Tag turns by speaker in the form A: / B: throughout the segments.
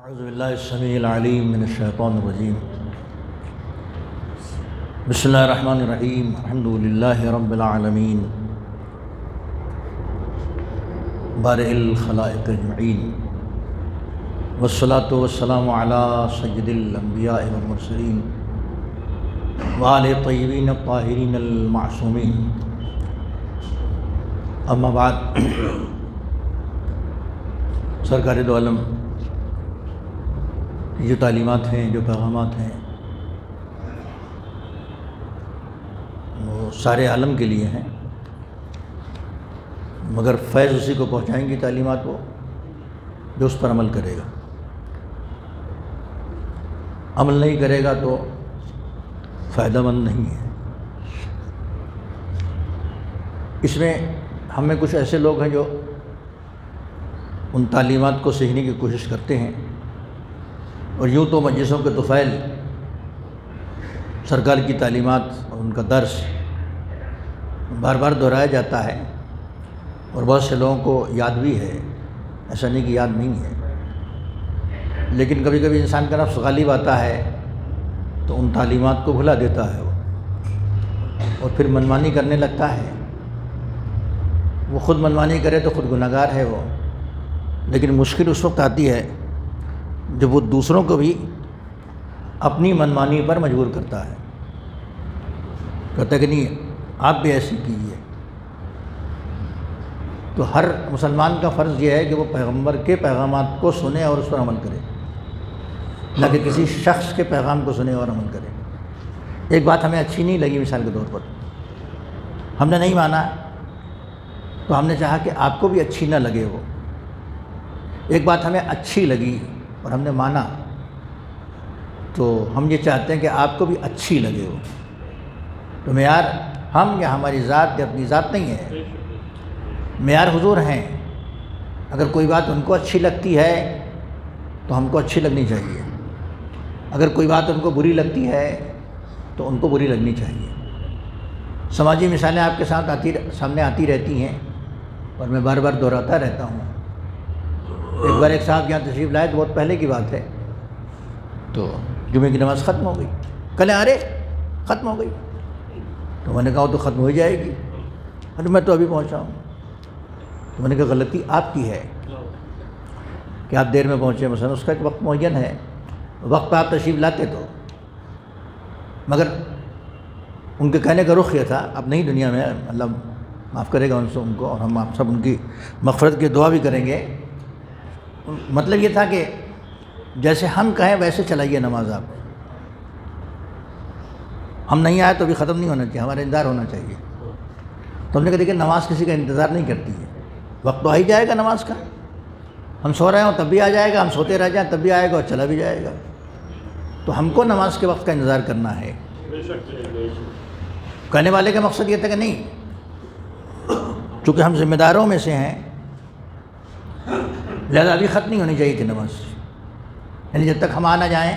A: اعوذ باللہ السمیع العلیم من الشیطان الرجیم بسم اللہ الرحمن الرحیم الحمد للہ رب العالمین بارئ الخلائق اجمعین والصلاة والسلام علی سید الانبیاء والمرسلین وآل الطیبین الطاہرین المعصومین اما بعد، سرکار دو عالم جو تعلیمات ہیں، جو پیغامات ہیں، وہ سارے عالم کے لیے ہیں، مگر فیض اسی کو پہنچائیں گی تعلیمات وہ جو اس پر عمل کرے گا۔ عمل نہیں کرے گا تو فائدہ مند نہیں ہے۔ اس میں ہم میں کچھ ایسے لوگ ہیں جو ان تعلیمات کو سیکھنے کی کوشش کرتے ہیں، اور یوں تو مجلسوں کے طفیل سرکار کی تعلیمات اور ان کا درس بار بار دہرایا جاتا ہے، اور بہت سے لوگوں کو یاد بھی ہے، ایسا نہیں کہ یاد نہیں ہے، لیکن کبھی کبھی انسان کا نفس غالب آتا ہے تو ان تعلیمات کو بھلا دیتا ہے وہ، اور پھر منمانی کرنے لگتا ہے۔ وہ خود منمانی کرے تو خود گنہگار ہے وہ، لیکن مشکل اس وقت آتی ہے جب وہ دوسروں کو بھی اپنی منمانی پر مجبور کرتا ہے، کہتا ہے کہ نہیں آپ بھی ایسی کیجیے۔ تو ہر مسلمان کا فرض یہ ہے کہ وہ پیغمبر کے پیغامات کو سنے اور اس پر عمل کرے، نہ کہ کسی شخص کے پیغام کو سنے اور عمل کرے۔ ایک بات ہمیں اچھی نہیں لگی، مثال کے طور پر ہم نے نہیں مانا تو ہم نے چاہا کہ آپ کو بھی اچھی نہ لگے وہ۔ ایک بات ہمیں اچھی لگی اور ہم نے مانا تو ہم یہ چاہتے ہیں کہ آپ کو بھی اچھی لگے وہ۔ تو معیار ہم یا ہماری ذات یا اپنی ذات نہیں ہے، معیار حضور ہیں۔ اگر کوئی بات ان کو اچھی لگتی ہے تو ہم کو اچھی لگنی چاہیے، اگر کوئی بات ان کو بری لگتی ہے تو ان کو بری لگنی چاہیے۔ سماجی مثالیں آپ کے سامنے آتی رہتی ہیں، اور میں بار بار دہراتا رہتا ہوں۔ ایک بار ایک صاحب یہاں تشریف لائے تو بہت پہلے کی بات ہے، تو جمعے کی نماز ختم ہو گئی، کہنے ارے ختم ہو گئی، تو میں نے کہا وہ تو ختم ہو جائے گی، ارے میں تو ابھی پہنچا ہوں۔ تو میں نے کہا غلطی آپ کی ہے کہ آپ دیر میں پہنچے، مثلا اس کا ایک وقت معین ہے، وقت پہ آپ تشریف لاتے تو، مگر ان کے کہنے کا رخ یہ تھا، اب نہیں دنیا میں، اللہ معاف کرے گا ان کو، اور ہم آپ سب ان کی مغفرت کی دعا بھی کریں گے۔ مطلب یہ تھا کہ جیسے ہم کہیں ویسے چلائیے نماز آپ، ہم نہیں آئے تو بھی ختم نہیں ہونا چاہیے، ہمارا انتظار ہونا چاہیے۔ تو ہم نے کہا دیکھیں نماز کسی کا انتظار نہیں کرتی ہے، وقت تو آ ہی جائے گا نماز کا، ہم سو رہے ہوں تب بھی آ جائے گا، ہم سوتے رہ جائیں تب بھی آئے گا اور چلا بھی جائے گا۔ تو ہم کو نماز کے وقت کا انتظار کرنا ہے۔ کہنے والے کا مقصد یہ تھا کہ نہیں، چونکہ ہم ذمہ داروں میں سے ہیں لہذا ابھی ختم نہیں ہونی چاہیے تھی نماز، یعنی جب تک ہم آ نہ جائیں۔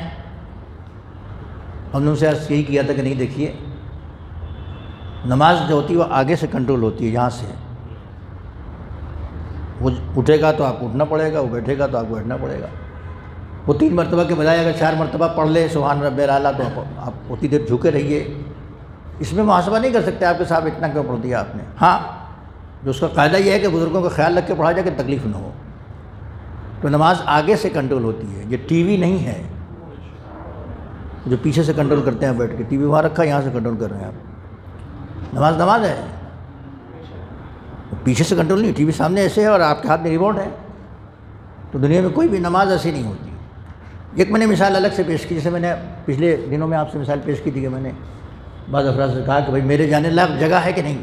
A: ہم نے ان سے یہی کیا تھا کہ نہیں دیکھیے نماز جو ہوتی ہے وہ آگے سے کنٹرول ہوتی ہے، یہاں سے وہ اٹھے گا تو آپ کو اٹھنا پڑے گا، وہ بیٹھے گا تو آپ کو بیٹھنا پڑے گا۔ وہ 3 مرتبہ کے بجائے اگر 4 مرتبہ پڑھ لے سبحان رب الاعلیٰ تو آپ اتنی دیر جھکے رہیے۔ اس میں محاسبہ نہیں کر سکتے آپ کے صاحب اتنا کیوں پڑھ دیا آپ نے۔ ہاں جو اس کا قاعدہ یہ ہے کہ بزرگوں کا خیال رکھ کے پڑھا جائے کہ تکلیف نہ ہو، تو نماز آگے سے کنٹرول ہوتی ہے۔ یہ ٹی وی نہیں ہے جو پیچھے سے کنٹرول کرتے ہیں بیٹھ کے، ٹی وی وہاں رکھا ہے، یہاں سے کنٹرول کر رہے ہیں آپ۔ نماز ہے، پیچھے سے کنٹرول نہیں، ٹی وی سامنے ایسے ہے اور آپ کے ہاتھ میں ریموٹ ہے۔ تو دنیا میں کوئی بھی نماز ایسی نہیں ہوتی۔ ایک میں نے مثال الگ سے پیش کی، جیسے میں نے پچھلے دنوں میں آپ سے مثال پیش کی تھی کہ میں نے بعض افراد سے کہا کہ بھائی میرے جانے لائق جگہ ہے کہ نہیں،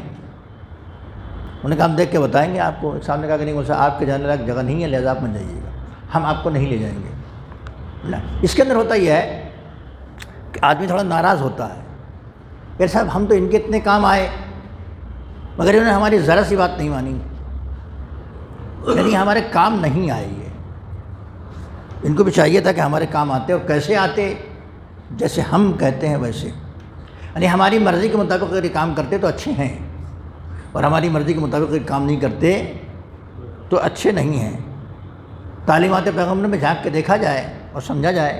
A: انہوں نے کہا ہم دیکھ کے بتائیں گے آپ کو۔ ایک صاحب نے کہا کہ نہیں وہ آپ کے جانے لائق جگہ نہیں ہے لہذا آپ مت جائیے گا، ہم آپ کو نہیں لے جائیں گے۔ اس کے اندر ہوتا یہ ہے کہ آدمی تھوڑا ناراض ہوتا ہے کہ صاحب ہم تو ان کے اتنے کام آئے مگر انہوں نے ہماری ذرا سی بات نہیں مانی، یعنی ہمارے کام نہیں آئے۔ یہ ان کو بھی چاہیے تھا کہ ہمارے کام آتے، اور کیسے آتے، جیسے ہم کہتے ہیں ویسے، یعنی ہماری مرضی کے مطابق اگر یہ کام کرتے تو اچھے ہیں، اور ہماری مرضی کے مطابق اگر کام نہیں کرتے تو اچھے نہیں ہیں۔ تعلیمات پیغمبر میں جھانک کے دیکھا جائے اور سمجھا جائے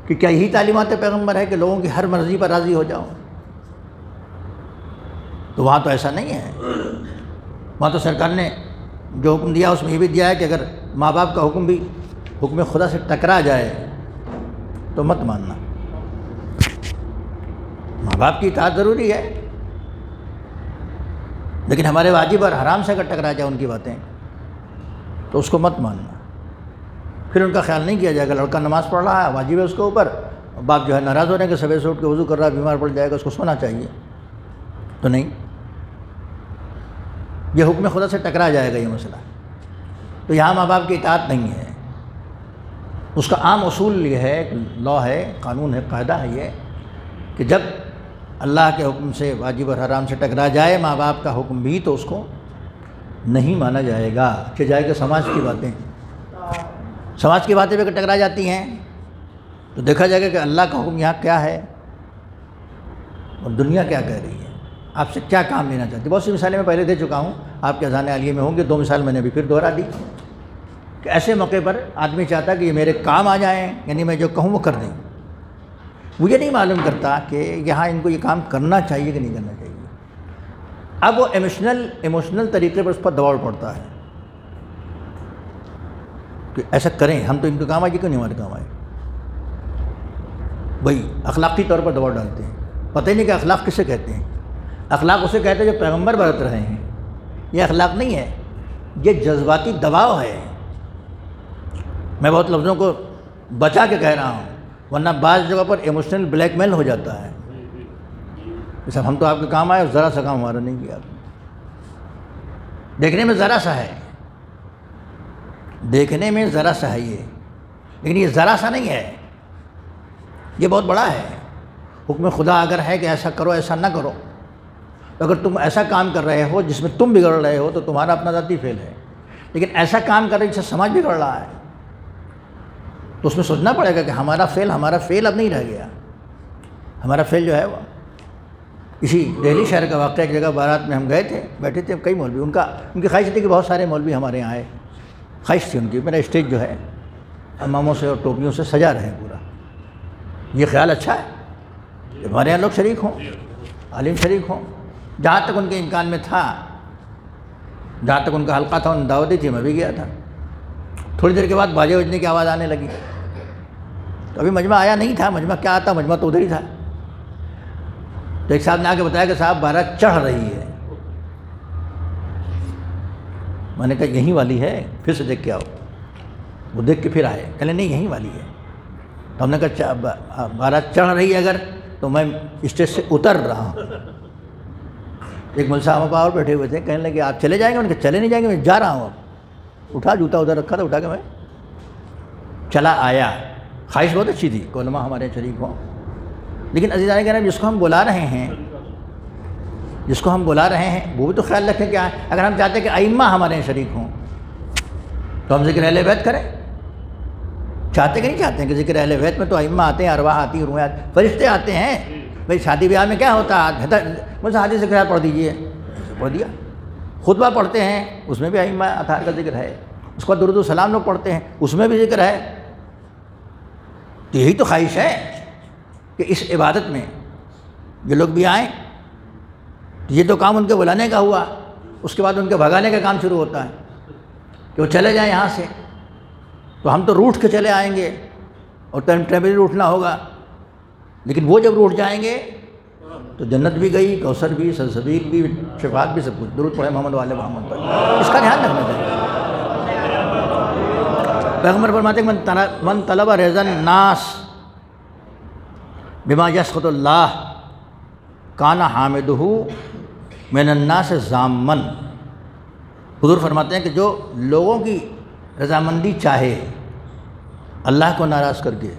A: کہ کیا یہی تعلیمات پیغمبر ہے کہ لوگوں کی ہر مرضی پر راضی ہو جاؤ؟ تو وہاں تو ایسا نہیں ہے. وہاں تو سرکار نے جو حکم دیا اس میں یہ بھی دیا ہے کہ اگر ماں باپ کا حکم بھی حکم خدا سے ٹکرا جائے تو مت ماننا. ماں باپ کی اطاعت ضروری ہے، لیکن ہمارے واجب اور حرام سے اگر ٹکرا جائے ان کی باتیں تو اس کو مت ماننا. پھر ان کا خیال نہیں کیا جائے گا. لڑکا نماز پڑھ رہا ہے، واجب ہے اس کے اوپر، باپ جو ہے ناراض ہو رہے ہیں کہ صبح سے اٹھ کے وضو کر رہا ہے، بیمار پڑ جائے گا، اس کو سونا چاہیے. تو نہیں، یہ حکم خدا سے ٹکرا جائے گا یہ مسئلہ. تو یہاں ماں باپ کی اطاعت نہیں ہے. اس کا عام اصول یہ ہے، لا ہے، قانون ہے، قاعدہ ہے یہ کہ جب اللہ کے حکم سے واجب اور حرام سے ٹکرا جائے ماں باپ کا حکم بھی تو اس کو نہیں مانا جائے گا. کہ جائے کہ سماج کی باتیں بھی اگر ٹکرا جاتی ہیں تو دیکھا جائے گا کہ اللہ کا حکم یہاں کیا ہے اور دنیا کیا کہہ رہی ہے، آپ سے کیا کام لینا چاہتی ہے. بہت سی مثالیں میں پہلے دے چکا ہوں، آپ کے اذان عالیہ میں ہوں گے. 2 مثال میں نے ابھی پھر دوہرا دی کہ ایسے موقع پر آدمی چاہتا کہ یہ میرے کام آ جائیں، یعنی میں جو کہوں وہ کر دیں. مجھے نہیں معلوم کرتا کہ یہاں ان کو یہ کام کرنا چاہیے کہ نہیں کرنا چاہیے. اب وہ ایموشنل طریقے پر اس پر دباؤ پڑتا ہے کہ ایسا کریں، ہم تو ان کے کام آئے، کیوں نہیں ہمارے کام آئے. وہی اخلاقی طور پر دباؤ ڈالتے ہیں. پتہ ہی نہیں کہ اخلاق کسے کہتے ہیں. اخلاق اسے کہتے ہیں جو پیغمبر برت رہے ہیں. یہ اخلاق نہیں ہے، یہ جذباتی دباؤ ہے. میں بہت لفظوں کو بچا کے کہہ رہا ہوں، ورنہ بعض جگہ پر ایموشنل بلیک میل ہو جاتا ہے. صاحب ہم تو آپ کے کام آئے اور ذرا سا کام ہمارا نہیں کیا. دیکھنے میں ذرا سا ہے، دیکھنے میں ذرا سا ہے یہ، لیکن یہ ذرا سا نہیں ہے، یہ بہت بڑا ہے. حکم خدا اگر ہے کہ ایسا کرو ایسا نہ کرو، تو اگر تم ایسا کام کر رہے ہو جس میں تم بگڑ رہے ہو تو تمہارا اپنا ذاتی فعل ہے. لیکن ایسا کام کر رہے جس سے سماج بگڑ رہا ہے تو اس میں سوچنا پڑے گا کہ ہمارا فعل اب نہیں رہ گیا. ہمارا فعل جو ہے وہ اسی دہلی شہر کا واقعہ. ایک جگہ بارات میں ہم گئے تھے، بیٹھے تھے کئی مولوی، ان کی خواہش تھی کہ بہت سارے مولوی ہمارے یہاں آئے. خواہش تھی ان کی میرا اسٹیج جو ہے اماموں سے اور ٹوپیوں سے سجا رہے پورا. یہ خیال اچھا ہے کہ ہمارے یہاں لوگ شریک ہوں، عالم شریک ہوں. جہاں تک ان کے امکان میں تھا، جہاں تک ان کا حلقہ تھا، ان دعوت دی تھی، میں بھی گیا تھا. تھوڑی دیر کے بعد باجے بجنے کی آواز آنے لگی. تو ابھی مجمع آیا نہیں تھا، مجمع کیا آتا، مجمع تو ادھر ہی تھا. تو ایک صاحب نے آ کے بتایا کہ صاحب بارات چڑھ رہی ہے. میں نے کہا یہیں والی ہے، پھر سے دیکھ کے آؤ. وہ دیکھ کے پھر آئے، کہنے نہیں یہیں والی ہے. تو ہم نے کہا بارات چڑھ رہی ہے اگر تو میں اسٹیج سے اتر رہا ہوں. ایک مول صاحب اور بیٹھے ہوئے تھے، کہنے لگے آپ چلے جائیں گے؟ انہوں نے کہا چلے نہیں جائیں گے، میں جا رہا ہوں. اب اٹھا، جوتا ادھر رکھا تھا، اٹھا کے میں چلا آیا. خواہش بہت اچھی تھی کہ علماء ہمارے شریک ہوں. لیکن عزیزان کرام، جس کو ہم بلا رہے ہیں وہ بھی تو خیال رکھیں کہ اگر ہم چاہتے ہیں کہ ائمہ ہمارے شریک ہوں تو ہم ذکر اہل بیت کریں. چاہتے کہ نہیں چاہتے ہیں کہ ذکر اہل بیت میں تو ائمہ آتے ہیں، ارواح آتی ہیں، روحیں آتی ہیں، فرشتے آتے ہیں. بھائی شادی بیاہ میں کیا ہوتا ہے، مجھے حدیث سے خیال پڑھ دیجئے، پڑھ دیا. خطبہ پڑھتے ہیں اس میں بھی ائمہ اطہار کا ذکر ہے. اس کو درود و سلام لوگ پڑھتے ہیں اس میں بھی ذکر ہے. تو یہی تو خواہش ہے کہ اس عبادت میں یہ لوگ بھی آئیں. یہ تو کام ان کے بلانے کا ہوا، اس کے بعد ان کے بھگانے کا کام شروع ہوتا ہے کہ وہ چلے جائیں یہاں سے. تو ہم تو روٹ کے چلے آئیں گے اور ٹیمپریری روٹنا ہوگا. لیکن وہ جب روٹ جائیں گے تو جنت بھی گئی، کوثر بھی، سلسبیل بھی، شفاعت بھی، سب کچھ. درود پڑھے محمد والے محمد پر. اس کا دھیان رکھنا چاہیے. پیغمبر فرماتے ہیں من طلب رضا الناس بما یسخط اللہ کان حامدہ من الناس ضامن. حضور فرماتے ہیں کہ جو لوگوں کی رضامندی چاہے اللہ کو ناراض کر کے،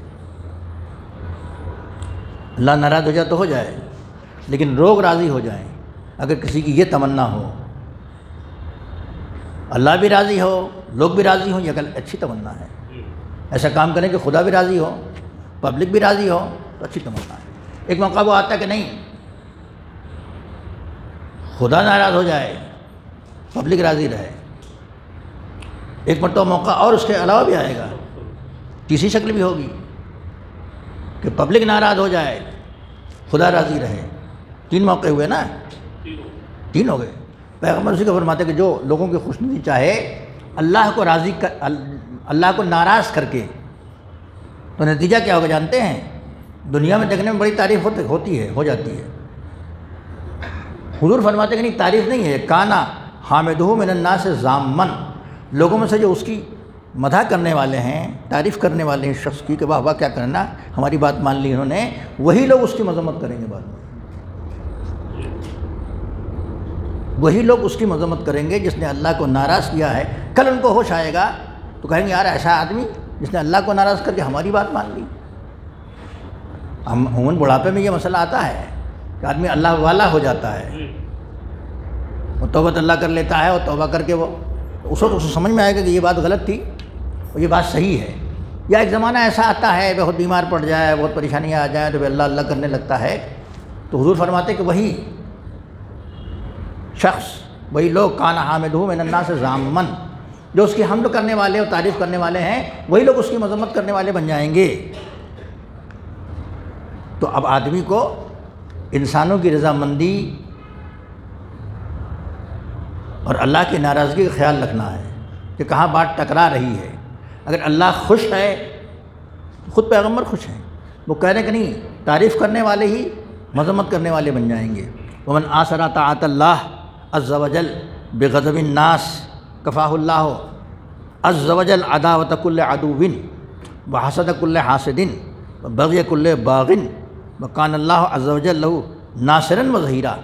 A: اللہ ناراض ہو جائے تو ہو جائے، لیکن لوگ راضی ہو جائیں. اگر کسی کی یہ تمنا ہو، اللہ بھی راضی ہو، لوگ بھی راضی ہوں، یہ اچھی تمنا ہے. ایسا کام کریں کہ خدا بھی راضی ہو، پبلک بھی راضی ہو، تو اچھی تمنا ہے. ایک موقع وہ آتا ہے کہ نہیں، خدا ناراض ہو جائے، پبلک راضی رہے. ایک مرتبہ موقع اور اس کے علاوہ بھی آئے گا، تیسری شکل بھی ہوگی کہ پبلک ناراض ہو جائے، خدا راضی رہے۔ 3 موقع ہوئے نا، 3 ہو گئے۔ پیغمبر اسی کو فرماتے کہ جو لوگوں کی خوشنودی چاہے اللہ کو راضی اللہ کو ناراض کر کے، تو نتیجہ کیا ہوگا جانتے ہیں؟ دنیا میں دیکھنے میں بڑی تعریف ہوتی ہے، ہو جاتی ہے۔ حضور فرماتے کہ نہیں، تعریف نہیں ہے، کانا حامدہ من الناس ذامن، لوگوں میں سے جو اس کی مدح کرنے والے ہیں، تعریف کرنے والے ہیں شخص کی کہ واہ واہ کیا کرنا، ہماری بات مان لی انہوں نے، وہی لوگ اس کی مذمت کریں گے بعد میں، وہی لوگ اس کی مذمت کریں گے جس نے اللہ کو ناراض کیا ہے۔ کل ان کو ہوش آئے گا تو کہیں گے یار ایسا آدمی جس نے اللہ کو ناراض کر کے ہماری بات مان لی۔ عموماً بڑھاپے میں یہ مسئلہ آتا ہے کہ آدمی اللہ والا ہو جاتا ہے، وہ توبہ اللہ کر لیتا ہے، اور توبہ کر کے وہ اس وقت اسے سمجھ میں آئے گا کہ یہ بات غلط تھی اور یہ بات صحیح ہے۔ یا ایک زمانہ ایسا آتا ہے بہت بیمار پڑ جائے، بہت پریشانیاں آ جائیں تو وہ اللہ اللہ کرنے لگتا ہے، تو حضور فرماتے کہ وہی شخص، وہی لوگ کان حامدہ من الناس ذامن، جو اس کی حمد کرنے والے اور تعریف کرنے والے ہیں، وہی لوگ اس کی مذمت کرنے والے بن جائیں گے۔ تو اب آدمی کو انسانوں کی رضامندی اور اللہ کی ناراضگی کا خیال رکھنا ہے کہ کہاں بات ٹکرا رہی ہے۔ اگر اللہ خوش ہے، خود پیغمبر خوش ہیں، وہ کہہ رہے ہیں کہ نہیں، تعریف کرنے والے ہی مذمت کرنے والے بن جائیں گے۔ ومن آثر طاعت اللہ عز وجل بغضب الناس کفاہ اللہ عز وجل عداوت کل عدو وحسد کل حاسد وبغی کل باغ وکان اللہ عز وجل لہ ناصرا وظہیرا۔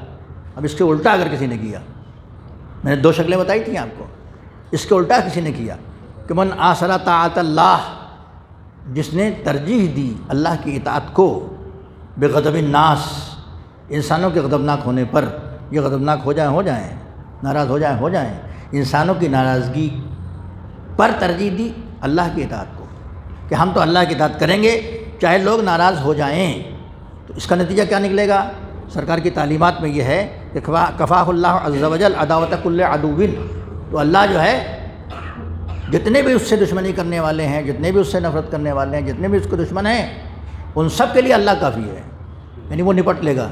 A: اب اس کے الٹا اگر کسی نے کیا، میں نے 2 شکلیں بتائی تھیں آپ کو، اس کے الٹا کسی نے کیا کہ من آثر طاعت اللہ، جس نے ترجیح دی اللہ کی اطاعت کو، بغضب الناس، انسانوں کے غضبناک ہونے پر، یہ غضبناک ہو جائیں، ناراض ہو جائیں، انسانوں کی ناراضگی پر ترجیح دی اللہ کی اطاعت کو، کہ ہم تو اللہ کی اطاعت کریں گے چاہے لوگ ناراض ہو جائیں۔ تو اس کا نتیجہ کیا نکلے گا؟ سرکار کی تعلیمات میں یہ ہے کہ کفاہ اللہ عز وجل عداوت کل عدو، تو اللہ جو ہے جتنے بھی اس سے دشمنی کرنے والے ہیں، جتنے بھی اس سے نفرت کرنے والے ہیں، جتنے بھی اس کو دشمن ہیں، ان سب کے لیے اللہ کافی ہے، یعنی وہ نپٹ لے گا،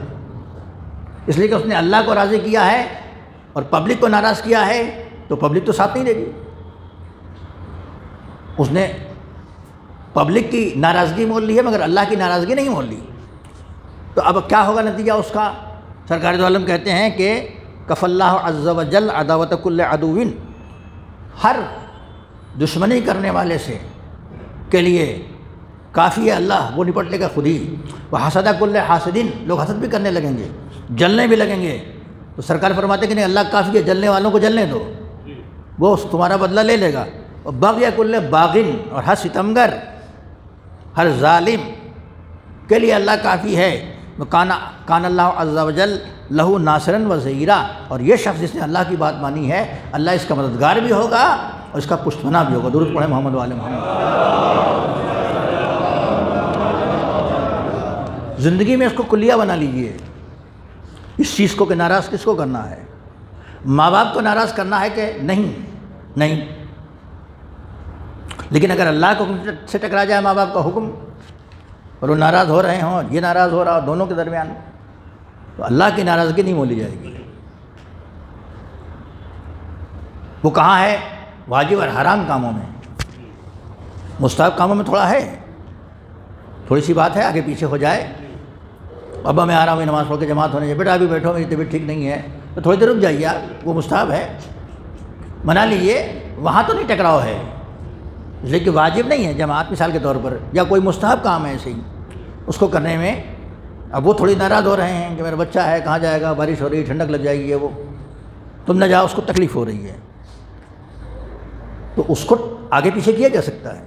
A: اس لیے کہ اس نے اللہ کو راضی کیا ہے اور پبلک کو ناراض کیا ہے، تو پبلک تو ساتھ نہیں دے گی، اس نے پبلک کی ناراضگی مول لی ہے مگر اللہ کی ناراضگی نہیں مول لی۔ تو اب کیا ہوگا نتیجہ اس کا؟ سرکار دو عالم کہتے ہیں کہ کف اللہ عز وجل عداوت کل عدو، ہر دشمنی کرنے والے سے کے لیے کافی ہے اللہ، وہ نپٹ لے گا خود ہی۔ وحسد کل حاسد، لوگ حسد بھی کرنے لگیں گے، جلنے بھی لگیں گے، تو سرکار فرماتے ہیں کہ نہیں، اللہ کافی ہے، جلنے والوں کو جلنے دو، وہ تمہارا بدلہ لے لے گا۔ اور بغی کل باغن، اور ہر ستمگر، ہر ظالم کے لیے اللہ کافی ہے۔ کان اللہ عز وجل لہو ناصرا وظہیرا، اور یہ شخص جس نے اللہ کی بات مانی ہے، اللہ اس کا مددگار بھی ہوگا اور اس کا پشتوانہ بھی ہوگا۔ درود پڑھیں محمد وآل محمد۔ زندگی میں اس کو کلیہ بنا لیجئے، اس چیز کو کہ ناراض کس کو کرنا ہے؟ ماں باپ کو ناراض کرنا ہے کہ نہیں، لیکن اگر اللہ کے حکم سے ٹکرا جائے ماں باپ کا حکم اور وہ ناراض ہو رہے ہوں، یہ ناراض ہو رہا ہو، دونوں کے درمیان، تو اللہ کی ناراضگی نہیں مولی جائے گی۔ وہ کہاں ہے؟ واجب اور حرام کاموں میں، مستحب کاموں میں تھوڑا ہے، تھوڑی سی بات ہے آگے پیچھے ہو جائے، ابا میں آ رہا ہوں نماز پڑھ کے جماعت ہونے جائے، بیٹا ابھی بیٹھو میری طبیعت ٹھیک نہیں ہے، تو تھوڑی دیر رک جائیے آپ، وہ مستحب ہے، منا لیجیے، وہاں تو نہیں ٹکراؤ ہے، لیکن واجب نہیں ہے جماعت مثال کے طور پر، یا کوئی مستحب کام ہے ایسے ہی اس کو کرنے میں۔ اب وہ تھوڑی ناراض ہو رہے ہیں کہ میرا بچہ ہے، کہاں جائے گا، بارش ہو رہی ہے، ٹھنڈک لگ جائے گی، وہ تم نہ جاؤ، اس کو تکلیف ہو رہی ہے، تو اس کو آگے پیچھے کیا جا سکتا ہے۔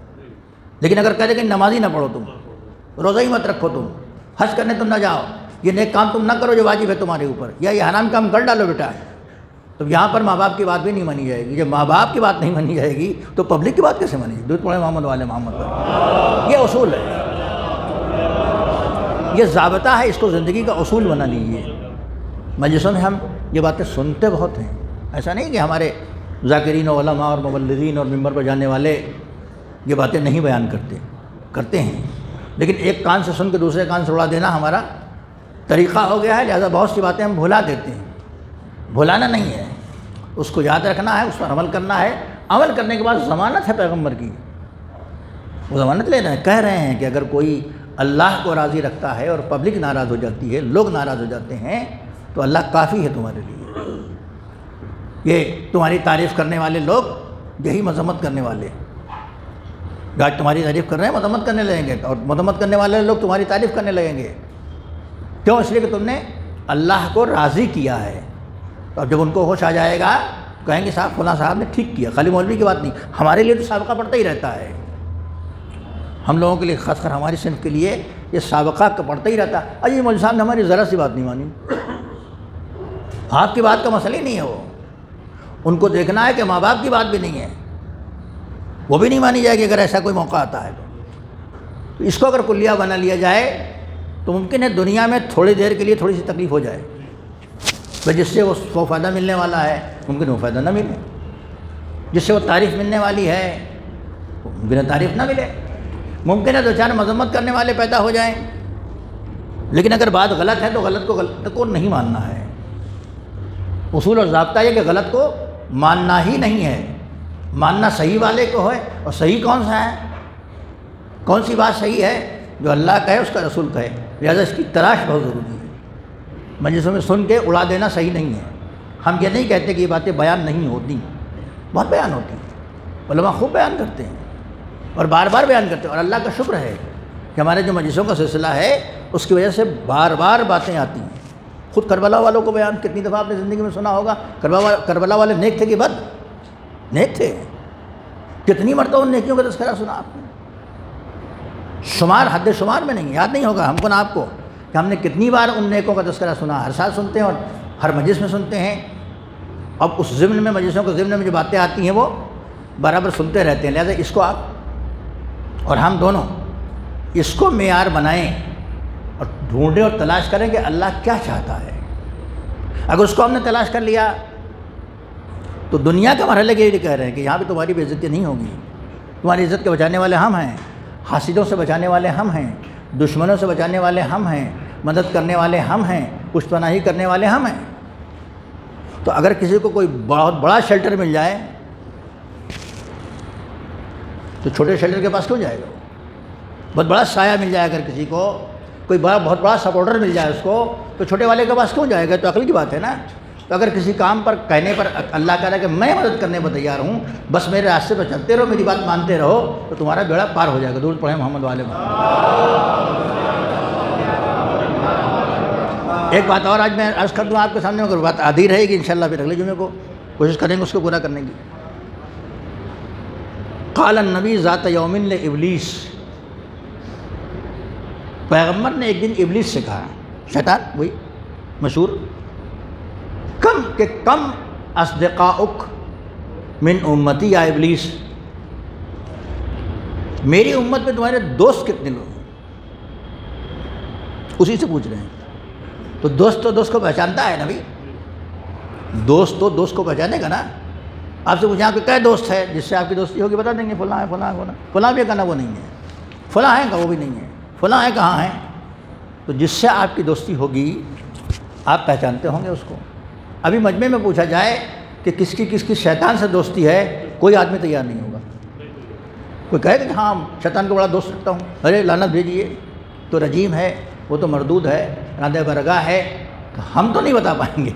A: لیکن اگر کہہ دے کہ نماز ہی نہ پڑھو، تم روزہ ہی مت رکھو، تم حج کرنے تم نہ جاؤ، یہ نیک کام تم نہ کرو جو واجب ہے تمہارے اوپر، یا یہ حرام کام کر ڈالو بیٹا، تو یہاں پر ماں باپ کی بات بھی نہیں مانی جائے گی۔ جب ماں باپ کی بات نہیں مانی جائے گی تو پبلک کی بات کیسے مانی جائے گی؟ درود پڑھیں محمد وآل محمد پر۔ یہ اصول ہے، یہ ضابطہ ہے، اس کو زندگی کا اصول بنا لیجیے۔ مجلسوں میں ہم یہ باتیں سنتے بہت ہیں، ایسا نہیں کہ ہمارے ذاکرین و علماء اور مبلغین اور ممبر پر جانے والے یہ باتیں نہیں بیان کرتے ہیں، لیکن ایک کان سے سن کے دوسرے کان سے اڑا دینا ہمارا طریقہ ہو گیا ہے، لہذا بہت سی باتیں ہم بھلا دیتے ہیں۔ بھلانا نہیں ہے، اس کو یاد رکھنا ہے، اس پر عمل کرنا ہے۔ عمل کرنے کے بعد ضمانت ہے پیغمبر کی، وہ ضمانت لے رہے ہیں، کہہ رہے ہیں کہ اگر کوئی اللہ کو راضی رکھتا ہے اور پبلک ناراض ہو جاتی ہے، لوگ ناراض ہو جاتے ہیں، تو اللہ کافی ہے تمہارے لیے۔ یہ تمہاری تعریف کرنے والے لوگ یہی مذمت کرنے والے، آج تمہاری تعریف کر رہے ہیں، مذمت کرنے لگیں گے، اور مذمت کرنے والے لوگ تمہاری تعریف کرنے لگیں گے۔ کیوں؟ اس لیے کہ تم نے اللہ کو راضی کیا ہے۔ اور جب ان کو ہوش آ جائے گا کہیں گے صاحب فلاں صاحب نے ٹھیک کیا، خالی مولوی کی بات نہیں، ہمارے لیے تو سابقہ پڑتا ہی رہتا ہے، ہم لوگوں کے لیے، خاص کر ہماری صنف کے لیے یہ سابقہ کا پڑتا ہی رہتا ہے۔ اجی مولوی صاحب نے ہماری ذرا سی بات نہیں مانی، آپ کی بات کا مسئلہ ہی نہیں ہے، وہ ان کو دیکھنا ہے کہ ماں باپ کی بات بھی نہیں ہے، وہ بھی نہیں مانی جائے گی اگر ایسا کوئی موقع آتا ہے تو اس کو اگر کلیہ بنا لیا جائے تو ممکن ہے دنیا میں تھوڑی دیر کے لیے تھوڑی سی تکلیف ہو جائے، جس سے وہ فائدہ ملنے والا ہے ممکن وہ فائدہ نہ ملے، جس سے وہ تعریف ملنے والی ہے ممکن ہے تعریف نہ ملے، ممکن ہے دو چار مذمت کرنے والے پیدا ہو جائیں۔ لیکن اگر بات غلط ہے تو غلط کو نہیں ماننا ہے۔ اصول اور ضابطہ یہ کہ غلط کو ماننا ہی نہیں ہے، ماننا صحیح والے کو ہے، اور صحیح کون سا ہے، کون سی بات صحیح ہے؟ جو اللہ کہے اس کا رسول کہے، لہٰذا اس کی تلاش بہت ضروری ہے۔ مجلسوں میں سن کے اڑا دینا صحیح نہیں ہے۔ ہم یہ نہیں کہتے کہ یہ باتیں بیان نہیں ہوتی، بہت بیان ہوتی ہیں، علماء خوب بیان کرتے ہیں اور بار بار بیان کرتے ہیں، اور اللہ کا شکر ہے کہ ہمارے جو مجلسوں کا سلسلہ ہے اس کی وجہ سے بار بار باتیں آتی ہیں۔ خود کربلا والوں کو بیان کتنی دفعہ آپ نے زندگی میں سنا ہوگا، کربلا والے نیک تھے کہ بد؟ نیک تھے، کتنی مرتبہ ان نیکیوں کا تذکرہ سنا آپ نے، شمار حد شمار میں نہیں، یاد نہیں ہوگا ہم کو نہ آپ کو کہ ہم نے کتنی بار ان نیکوں کا تذکرہ سنا، ہر سال سنتے ہیں اور ہر مجلس میں سنتے ہیں۔ اب اس ضمن میں، مجلسوں کے ضمن میں جو باتیں آتی ہیں وہ برابر سنتے رہتے ہیں، لہذا اس کو آپ اور ہم دونوں اس کو معیار بنائیں اور ڈھونڈیں اور تلاش کریں کہ اللہ کیا چاہتا ہے۔ اگر اس کو ہم نے تلاش کر لیا تو دنیا کے مرحلے کے لیے کہہ رہے ہیں کہ یہاں پہ تمہاری بے عزتی نہیں ہوگی، تمہاری عزت کے بچانے والے ہم ہیں، حاسدوں سے بچانے والے ہم ہیں، دشمنوں سے بچانے والے ہم ہیں، مدد کرنے والے ہم ہیں، پشت پناہی کرنے والے ہم ہیں۔ تو اگر کسی کو کوئی بہت بڑا شیلٹر مل جائے تو چھوٹے شیلٹر کے پاس کیوں جائے گا؟ بہت بڑا سایہ مل جائے اگر کسی کو، کوئی بہت بڑا سپورٹر مل جائے اس کو، تو چھوٹے والے کے پاس کیوں جائے گا؟ تو عقل کی بات ہے نا۔ تو اگر کسی کام پر کہنے پر اللہ کہہ رہا ہے کہ میں مدد کرنے پر تیار ہوں، بس میرے راستے پر چلتے رہو، میری بات مانتے رہو، تو تمہارا بیڑا پار ہو جائے گا۔ درود پڑھیں محمد والے محمد۔ ایک بات اور آج میں عرض کر دوں آپ کے سامنے، اگر بات آدھی رہے گی انشاءاللہ پھر اگلے جمعے کو کوشش کریں گے اس کو پورا کرنے کی۔ قال النبی ذات یوم لابلیس، پیغمبر نے ایک دن ابلیس سے کہا، شیطان وہی مشہور، کم اصدقاؤک من امتی یا ابلیس، میری امت میں تمہارے دوست کتنے لوگ ہیں؟ اسی سے پوچھ رہے ہیں۔ تو دوست کو پہچانتا ہے نبی، دوست تو دوست کو پہچانے گا نا۔ آپ سے پوچھیں آپ کے کیا دوست ہے جس سے آپ کی دوستی ہوگی؟ بتا دیں گے فلاں ہے، فلاں ہے، فلاں بھی کہنا وہ نہیں ہے، فلاں ہے کہ وہ بھی نہیں ہے، فلاں ہے کہاں ہے؟ تو جس سے آپ کی دوستی ہوگی آپ پہچانتے ہوں گے اس کو۔ ابھی مجمع میں پوچھا جائے کہ کس کی شیطان سے دوستی ہے، کوئی آدمی تیار نہیں ہوگا۔ کوئی کہے کہ ہاں شیطان کو بڑا دوست رکھتا ہوں، ارے لعنت بھیجیے، تو رجیم ہے، وہ تو مردود ہے، راندہ برگاہ ہے، ہم تو نہیں بتا پائیں گے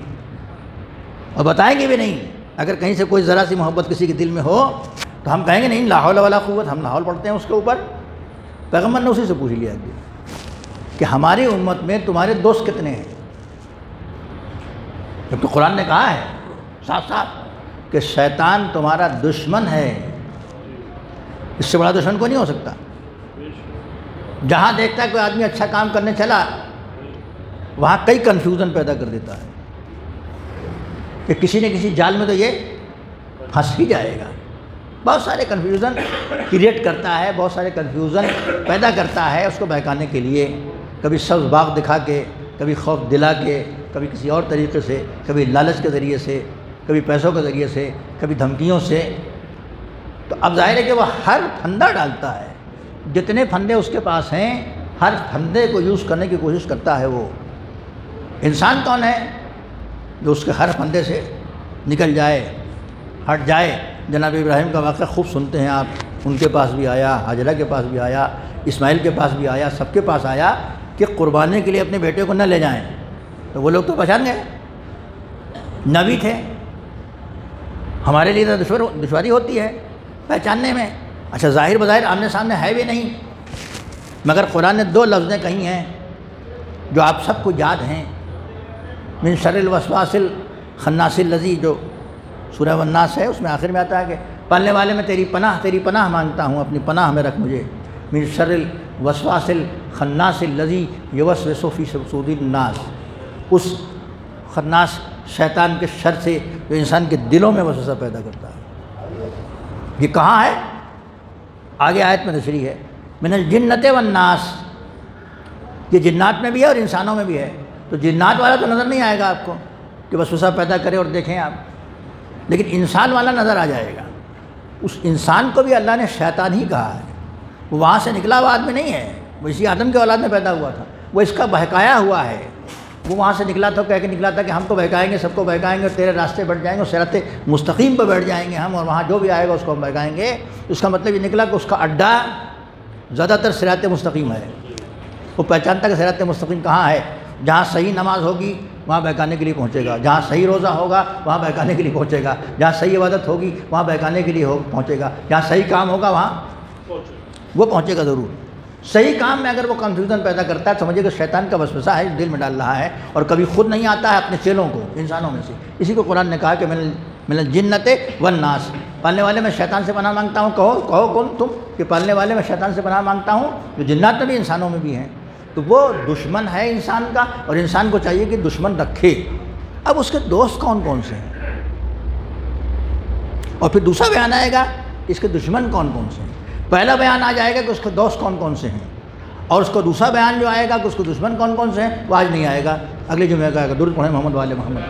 A: اور بتائیں گے بھی نہیں۔ اگر کہیں سے کوئی ذرا سی محبت کسی کے دل میں ہو تو ہم کہیں گے نہیں لا حول ولا قوت، ہم لا حول پڑھتے ہیں اس کے اوپر۔ پیغمبر نے اسی سے پوچھ لیا کہ ہماری امت میں تمہارے دوست کتنے ہیں، جبکہ قرآن نے کہا ہے صاف صاف کہ شیطان تمہارا دشمن ہے، اس سے بڑا دشمن کوئی نہیں ہو سکتا۔ جہاں دیکھتا ہے کوئی آدمی اچھا کام کرنے چلا وہاں کئی کنفیوژن پیدا کر دیتا ہے کہ کسی نہ کسی جال میں تو یہ پھنس ہی جائے گا، بہت سارے کنفیوژن کریٹ کرتا ہے، بہت سارے کنفیوژن پیدا کرتا ہے اس کو بہکانے کے لیے، کبھی سبز باغ دکھا کے، کبھی خوف دلا کے، کبھی کسی اور طریقے سے، کبھی لالچ کے ذریعے سے، کبھی پیسوں کے ذریعے سے، کبھی دھمکیوں سے۔ تو اب ظاہر ہے کہ وہ ہر پھندا ڈالتا ہے، جتنے پھندے اس کے پاس ہیں ہر پھندے کو یوز کرنے کی کوشش کرتا ہے۔ وہ انسان کون ہے جو اس کے ہر پھندے سے نکل جائے، ہٹ جائے؟ جناب ابراہیم کا واقعہ خوب سنتے ہیں آپ، ان کے پاس بھی آیا، حاجرہ کے پاس بھی آیا، اسماعیل کے پاس بھی آیا، سب کے پاس آیا کہ قربانی کے لیے اپنے بیٹے کو نہ لے جائیں۔ تو وہ لوگ تو پہچان گئے، نبی تھے، ہمارے لیے تو دشواری ہوتی ہے پہچاننے میں۔ اچھا ظاہر بظاہر آمنے سامنے ہے بھی نہیں، مگر قرآن نے 2 لفظیں کہی ہیں جو آپ سب کو یاد ہیں، من شر الوسواس الخناس الذی، جو سورہ الناس ہے، اس میں آخر میں آتا ہے کہ پالنے والے میں تیری پناہ مانگتا ہوں، اپنی پناہ میں رکھ مجھے، من شر الوسواس الخناس الذی یوسوس فی صدور الناس، اس خناس شیطان کے شر سے جو انسان کے دلوں میں وسوسہ پیدا کرتا ہے۔ یہ کہاں ہے؟ آگے آیت میں تشریح ہے، من الجنۃ والناس، یہ جنات میں بھی ہے اور انسانوں میں بھی ہے۔ تو جنات والا تو نظر نہیں آئے گا آپ کو کہ وسوسہ پیدا کرے اور دیکھیں آپ، لیکن انسان والا نظر آ جائے گا۔ اس انسان کو بھی اللہ نے شیطان ہی کہا ہے، وہ وہاں سے نکلا ہوا آدمی نہیں ہے، وہ اسی آدم کے اولاد میں پیدا ہوا تھا، وہ اس کا بہکایا ہوا ہے۔ وہ وہاں سے نکلا تھا، کہہ کے نکلا تھا کہ ہم کو بہکائیں گے، سب کو بہکائیں گے اور تیرے راستے بڑھ جائیں گے اور صراط مستقیم پہ بیٹھ جائیں گے ہم، اور وہاں جو بھی آئے گا اس کو ہم بہکائیں گے۔ اس کا مطلب یہ نکلا کہ اس کا اڈا زیادہ تر صراط مستقیم ہے۔ وہ پہچانتا کہ صراط مستقیم کہاں ہے، جہاں صحیح نماز ہوگی وہاں بہکانے کے لیے پہنچے گا، جہاں صحیح روزہ ہوگا وہاں بہکانے کے لیے پہنچے گا، جہاں صحیح عبادت ہوگی وہاں بہکانے کے لیے پہنچے گا، جہاں صحیح کام ہوگا وہاں وہ پہنچے گا ضرور۔ صحیح کام میں اگر وہ کنفیوژن پیدا کرتا ہے، سمجھے کہ شیطان کا وسوسہ ہے دل میں ڈال رہا ہے، اور کبھی خود نہیں آتا ہے اپنے چیلوں کو انسانوں میں سے۔ اسی کو قرآن نے کہا کہ من الجنۃ والناس، پالنے والے میں شیطان سے پناہ مانگتا ہوں۔ کہو کون تم کہ پالنے والے میں شیطان سے پناہ مانگتا ہوں، جو جنات میں بھی انسانوں میں بھی ہیں۔ تو وہ دشمن ہے انسان کا، اور انسان کو چاہیے کہ دشمن رکھے۔ اب اس کے دوست کون کون سے ہیں، اور پھر دوسرا بیان آئے گا اس کے دشمن کون کون سے ہیں۔ پہلا بیان آ جائے گا کہ اس کے دوست کون کون سے ہیں، اور اس کو دوسرا بیان جو آئے گا کہ اس کو دشمن کون کون سے ہیں، وہ آج نہیں آئے گا، اگلے جمعے کا آئے گا۔ درود پڑھیں محمد والے محمد۔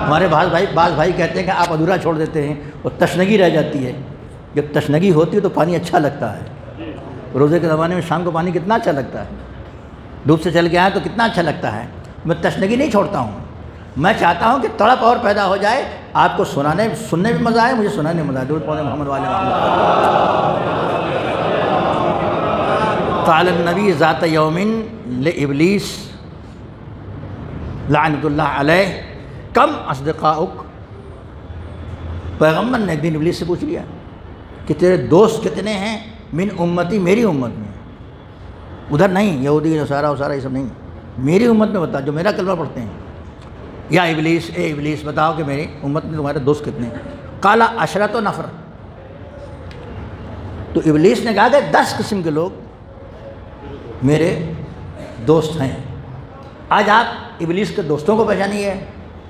A: ہمارے بعض بھائی کہتے ہیں کہ آپ ادھورا چھوڑ دیتے ہیں اور تشنگی رہ جاتی ہے۔ جب تشنگی ہوتی ہے تو پانی اچھا لگتا ہے۔ روزے کے زمانے میں شام کو پانی کتنا اچھا لگتا ہے، دھوپ سے چل کے آئے تو کتنا اچھا لگتا ہے۔ میں تشنگی نہیں چھوڑتا ہوں، میں چاہتا ہوں کہ تڑپ اور پیدا ہو جائے، آپ کو سننے میں مزہ آئے، مجھے سنانے میں مزہ آئے۔ درود پڑھیں محمد والے محمد۔ قال النبی ذات یوم لابلیس لعنت اللہ علیہ کم اصدقاؤک، پیغمبر نے ایک دن ابلیس سے پوچھ لیا کہ تیرے دوست کتنے ہیں، من امتی، میری امت میں، ادھر نہیں یہودی نصارہ یہ سب نہیں، میری امت میں بتا جو میرا کلمہ پڑھتے ہیں۔ یا ابلیس، اے ابلیس بتاؤ کہ میری امت میں تمہارے دوست کتنے ہیں۔ قال عشرۃ نفر، تو ابلیس نے کہا کہ 10 قسم کے لوگ میرے دوست ہیں۔ آج آپ ابلیس کے دوستوں کو پہچانیے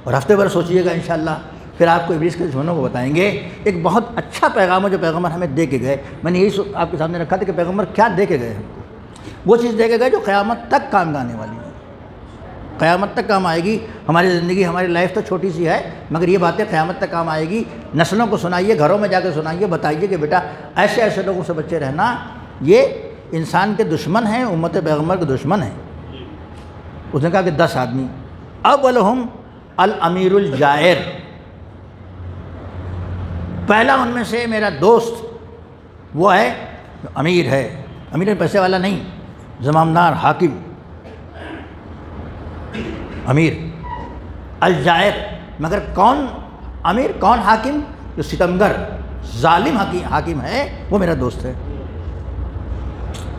A: اور ہفتے بھر سوچیے گا انشاءاللہ، پھر آپ کو ابلیس کے دشمنوں کو بتائیں گے۔ ایک بہت اچھا پیغام ہے جو پیغمبر ہمیں دے کے گئے، میں نے یہی آپ کے سامنے رکھا تھا کہ پیغمبر کیا دے کے گئے ہم کو، وہ چیز دے کے گئے جو قیامت تک کام آنے والی ہے، قیامت تک کام آئے گی۔ ہماری زندگی، ہماری لائف تو چھوٹی سی ہے، مگر یہ باتیں قیامت تک کام آئے گی۔ نسلوں کو سنائیے، گھروں میں جا کے سنائیے، بتائیے کہ بیٹا ایسے ایسے لوگوں سے بچے رہنا، یہ انسان کے دشمن ہیں، امت پیغمبر کے دشمن ہیں۔ اس نے کہا کہ 10 آدمی، اولہم الامیر الجائر، پہلا ان میں سے میرا دوست وہ ہے امیر ہے، امیر پیسے والا نہیں، زمامدار، حاکم، امیر الجائر۔ مگر کون امیر، کون حاکم؟ جو ستمگر ظالم حاکم ہے وہ میرا دوست ہے۔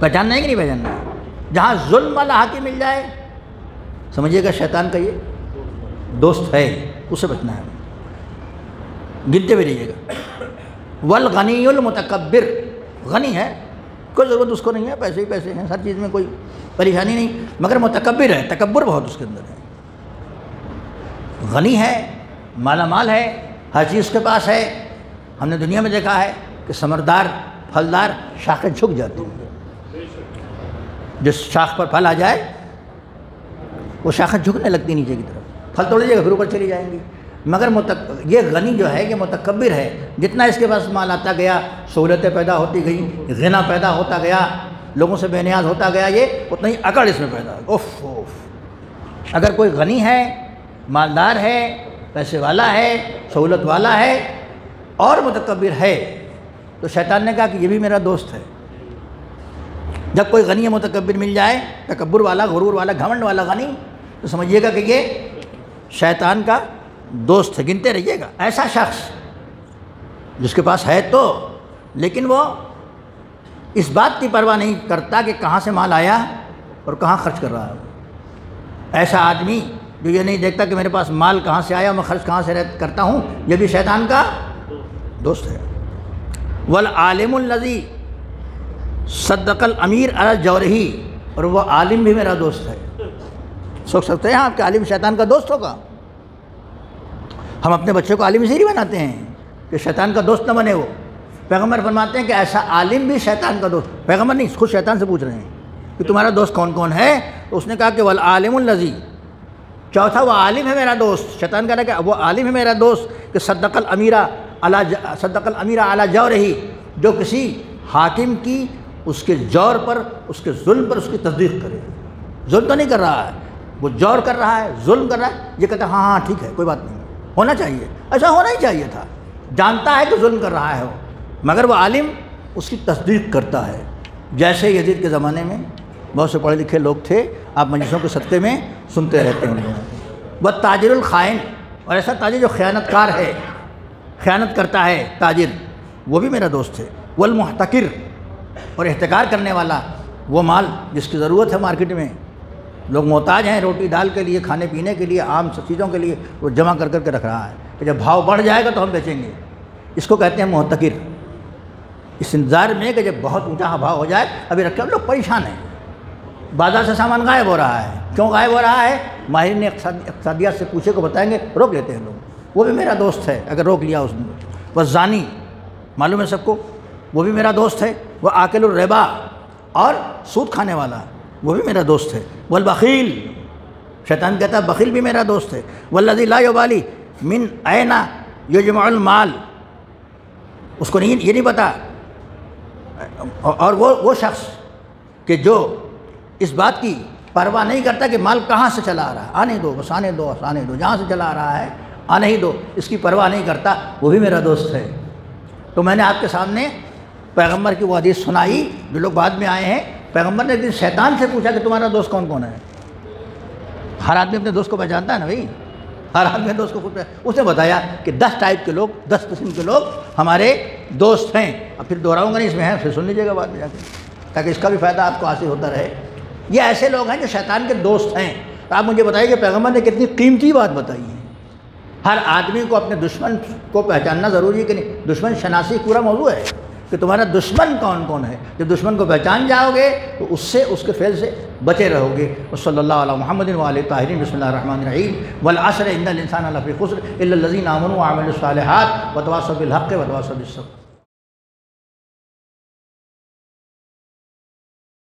A: پہچاننا ہے کہ نہیں پہچاننا ہے؟ جہاں ظلم والا حاکم مل جائے سمجھیے گا شیطان کا یہ دوست ہے، اسے بچنا ہے، گنتے ہوئے رہیے گا۔ والغنی المتکبر، غنی ہے، کوئی ضرورت اس کو نہیں ہے، پیسے ہی پیسے ہیں، ہر چیز میں کوئی پریشانی نہیں، مگر متکبر ہے، تکبر بہت اس کے اندر ہے۔ غنی ہے، مالا مال ہے، ہر چیز کے پاس ہے۔ ہم نے دنیا میں دیکھا ہے کہ ثمردار پھلدار شاخیں جھک جاتی ہیں، جس شاخ پر پھل آ جائے وہ شاخیں جھکنے لگتی نیچے کی طرف، پھل توڑ لیجیے گا پھر اوپر چلی جائیں گی۔ مگر یہ غنی جو ہے یہ متکبر ہے، جتنا اس کے پاس مال آتا گیا، سہولتیں پیدا ہوتی گئیں، غنا پیدا ہوتا گیا، لوگوں سے بے نیاز ہوتا گیا، یہ اتنا ہی اکڑ اس میں پیدا ہو۔ اوف، اگر کوئی غنی ہے، مالدار ہے، پیسے والا ہے، سہولت والا ہے اور متکبر ہے، تو شیطان نے کہا کہ یہ بھی میرا دوست ہے۔ جب کوئی غنی متکبر مل جائے، تکبر والا، غرور والا، گھمنڈ والا غنی، تو سمجھیے گا کہ یہ شیطان کا دوست ہے۔ گنتے رہیے گا ایسا شخص جس کے پاس ہے تو، لیکن وہ اس بات کی پرواہ نہیں کرتا کہ کہاں سے مال آیا اور کہاں خرچ کر رہا ہے۔ ایسا آدمی جو یہ نہیں دیکھتا کہ میرے پاس مال کہاں سے آیا، میں خرچ کہاں سے کرتا ہوں، یہ بھی شیطان کا دوست ہے۔ والعالم الذی صدق الامیر علی جورہی، اور وہ عالم بھی میرا دوست ہے۔ سوچ سکتے ہیں آپ کہ عالم شیطان کا دوست ہوگا؟ ہم اپنے بچے کو عالم اسی لیے بناتے ہیں کہ شیطان کا دوست نہ بنے وہ۔ پیغمبر فرماتے ہیں کہ ایسا عالم بھی شیطان کا دوست، پیغمبر نہیں، خود شیطان سے پوچھ رہے ہیں کہ تمہارا دوست کون کون ہے، تو اس نے کہا کہ والعالم الذی، چوتھا وہ عالم ہے میرا دوست۔ شیطان کہہ رہا ہے کہ وہ عالم ہے میرا دوست کہ صدق الامیر علی جورہی، جو کسی حاکم کی اس کے جور پر، اس کے ظلم پر اس کی تصدیق کرے۔ ظلم تو نہیں کر رہا ہے، وہ جور کر رہا ہے، ظلم کر رہا ہے، یہ کہتا ہے ہاں ہاں ٹھیک ہے کوئی بات نہیں، ہونا چاہیے، ایسا ہونا ہی چاہیے تھا، جانتا ہے کہ ظلم کر رہا ہے وہ، مگر وہ عالم اس کی تصدیق کرتا ہے۔ جیسے یزید کے زمانے میں بہت سے پڑھے لکھے لوگ تھے، آپ مجلسوں کے صدقے میں سنتے رہتے ہیں ان لوگوں کو۔ وہ تاجر الخائن، اور ایسا تاجر جو خیانت کار ہے، خیانت کرتا ہے تاجر، وہ بھی میرا دوست ہے۔ والمحتکر، اور احتکار کرنے والا، وہ مال جس کی ضرورت ہے مارکیٹ میں، لوگ محتاج ہیں روٹی دال کے لیے، کھانے پینے کے لیے، عام سب چیزوں کے لیے، وہ جمع کر کر کے رکھ رہا ہے کہ جب بھاؤ بڑھ جائے گا تو ہم بیچیں گے، اس کو کہتے ہیں محتکر۔ اس انتظار میں کہ جب بہت اونچا بھاؤ ہو جائے ابھی رکھے، ہم لوگ پریشان ہیں، بازار سے سامان غائب ہو رہا ہے، کیوں غائب ہو رہا ہے؟ ماہرین اقتصادیات سے پوچھے کو بتائیں گے، روک لیتے ہیں لوگ، وہ بھی میرا دوست ہے اگر روک لیا اس نے۔ بس زانی، معلوم ہے سب کو، وہ بھی میرا دوست ہے۔ وہ آکل الربا، اور سود کھانے والا، وہ بھی میرا دوست ہے۔ والبخیل، شیطان کہتا ہے بخیل بھی میرا دوست ہے۔ والذی لا یبالی من این یجمع المال، اس کو یہ نہیں پتا، اور وہ شخص کہ جو اس بات کی پرواہ نہیں کرتا کہ مال کہاں سے چلا آ رہا ہے، آنے دو بس، آنے دو آنے دو، جہاں سے چلا آ رہا ہے آنے ہی دو، اس کی پرواہ نہیں کرتا، وہ بھی میرا دوست ہے۔ تو میں نے آپ کے سامنے پیغمبر کی وہ حدیث سنائی، جو لوگ بعد میں آئے ہیں، پیغمبر نے ایک دن شیطان سے پوچھا کہ تمہارا دوست کون کون ہے؟ ہر آدمی اپنے دوست کو پہچانتا ہے نا بھائی، ہر آدمی دوست کو خود، اس نے بتایا کہ 10 ٹائپ کے لوگ، 10 قسم کے لوگ ہمارے دوست ہیں۔ اب پھر دہراؤں گا نہیں، اس میں ہے، پھر سن لیجیے گا بعد میں جا کے، تاکہ اس کا بھی فائدہ آپ کو حاصل ہوتا رہے۔ یہ ایسے لوگ ہیں جو شیطان کے دوست ہیں۔ تو آپ مجھے بتائیے کہ پیغمبر نے کتنی قیمتی بات بتائی ہے۔ ہر آدمی کو اپنے دشمن کو پہچاننا ضروری ہے کہ نہیں؟ دشمن شناسی پورا موضوع ہے کہ تمہارا دشمن کون کون ہے۔ جب دشمن کو پہچان جاؤ گے تو اس سے، اس کے فعل سے بچے رہو گے۔ وصلی اللہ علی محمد وآلہ الطاہرین۔ بسم اللہ الرحمن الرحیم۔ والعصر ان الانسان لفی خسر الا الذین آمنوا وعملوا الصالحات وتواصوا بالحق وتواصوا بالصبر۔